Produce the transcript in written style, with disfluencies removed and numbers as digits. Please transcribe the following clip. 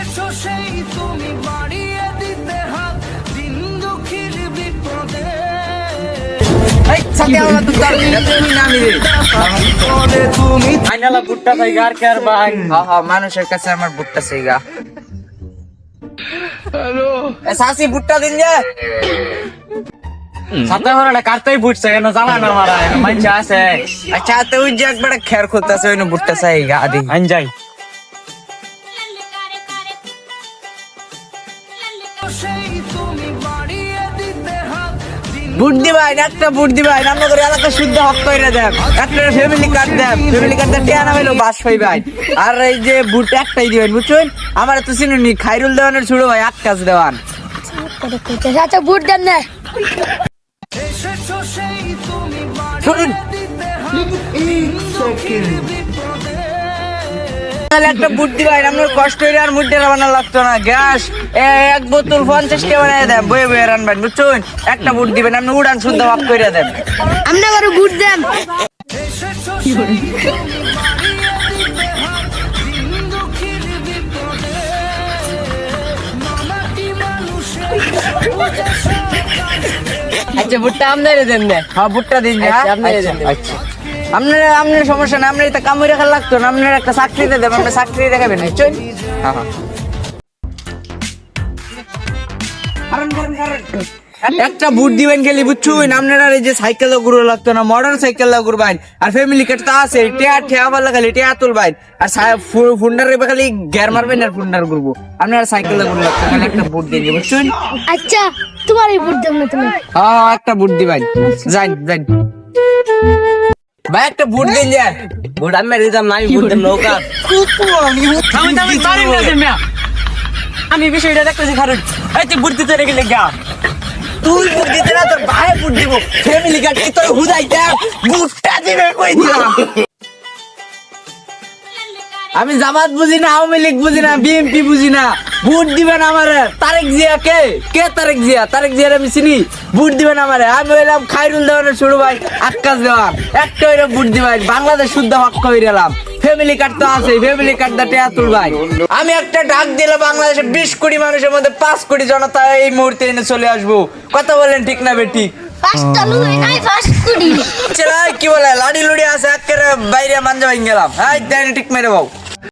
এসেছো সেই তুমি বাড়িয়ে দিতে হাত দিন দুঃখীর বিপদে এই সাথে আমার তো তার তুমি নামি রে বিপদে তুমি আইনালা বুটটা ভাই গার কার ভাই হ্যাঁ মানুষের কাছে আমার বুটটা সেইগা হ্যালো এ সাসি বুটটা দিন যে সাথে হরা কারতেই বুটছে কেন জানা না মারা মানছে আছে আচ্ছা তুই যে একবার খের খুলতাছে ওই বুটটা সেইগা আদি আন যাই সেই তুমি বাড়িয়ে দিতে হাত দিন বুট দিবাই একটা বুট দিবাই নাম করে এলাকা শুদ্ধ হক কইরা দেন একটা ফ্যামিলি কার্ড দেন ফ্যামিলি কার্ডটা টিয়া নাম হইলো বাস ভাই ভাই আর এই যে বুট একটাই দিবেন বুঝছেন আমার তো চিনুনি খাইরুল দেওয়ানের ছোট ভাই আকাশ দেওয়ান আচ্ছা বুট দেন না এসেছো সেই তুমি শুনুন বাড়িয়ে দিতে হাত দিন দুঃখীর বিপদে তাহলে একটা বুট দিবাই আপনার কষ্ট হইলে আর মুডটা বানানো লাগতো না গ্যাস এক বোতল 50 টাকা বানিয়ে দেন বয়ে বয়ে রানবেন বুঝছেন একটা বুট দিবেন আপনি উড়ান শুদ্ধ হক কইরা দেন আমরা করে বুট দেন এসেছো সেই তুমি বাড়িয়ে দিতে হাত দিন দুঃখীর বিপদে মামাটি মানুষের বুঝে আচ্ছা বুটটা আপনারে দেন না হ্যাঁ বুটটা দিন না আপনারে দেন আচ্ছা আপনার সমস্যা না আপনার এটা কামড় রাখা লাগতো না আপনার একটা চাকরিতে দেবেন আপনি চাকরি দেখাবেন নিশ্চয় হ্যাঁ একটা বুট দিবেন গেলি বুঝছুন আপনারা এই যে সাইকেল ঘুরো লাগতো না মডার্ন সাইকেল ঘুরবেন আর ফ্যামিলি কার্ড তো আছে টিয়া ঠেয়া ভালো খালি টিয়া তুলবেন আর ফুন্ডার রেবে খালি গের মারবেন আর ফুন্ডার ঘুরবো আপনারা সাইকেল ঘুরো লাগতো খালি একটা বুট দিয়ে দিবেন বুঝছুন আচ্ছা তোমার এই বুট দেন না তুমি হ্যাঁ একটা বুট দিবেন যাই যাই ভাই একটা বুট দিন যে বুট আমি রিজাম নাই বুট দেন নৌকা আমি বিষয়টা দেখতেছি খারুন এই তুই বুট দিতে রেখে লেগা তুই বুট দিতে না তোর ভাই বুট দিব ফ্যামিলি কার্ড কি তোর হুদাইতে বুটটা দিবে কই দিলাম আমি জামাত বুঝি না আওয়ামী লীগ বুঝি না বিএনপি বুঝি না ভোট দিবেন আমারে তারেক জিয়া কে তারেক জিয়ার আমি চিনি ভোট দিবেন আমারে আমি হইলাম খাইরুল দেওয়ানের ছোট ভাই আকাশ দেওয়ান একটা হইলে ভোট দিবেন বাংলাদেশ শুদ্ধ হক কইরা এলাম ফ্যামিলি কার্ড তো আছে ফ্যামিলি কার্ড দা টেয়া তুলবাই আমি একটা ডাক দিলে বাংলাদেশের 20 কোটি মানুষের মধ্যে 5 কোটি জনতা এই মুহূর্তে এনে চলে আসবো কথা বলেন ঠিক না বেটি ফার্স্ট লুই নাই ফার্স্ট কুড়ি চলা কি বলে লাড়ি লুড়ি আছে একেবারে বাইরে মানজা হয়ে গেলাম হ্যাঁ ঠিক মেরে বাবু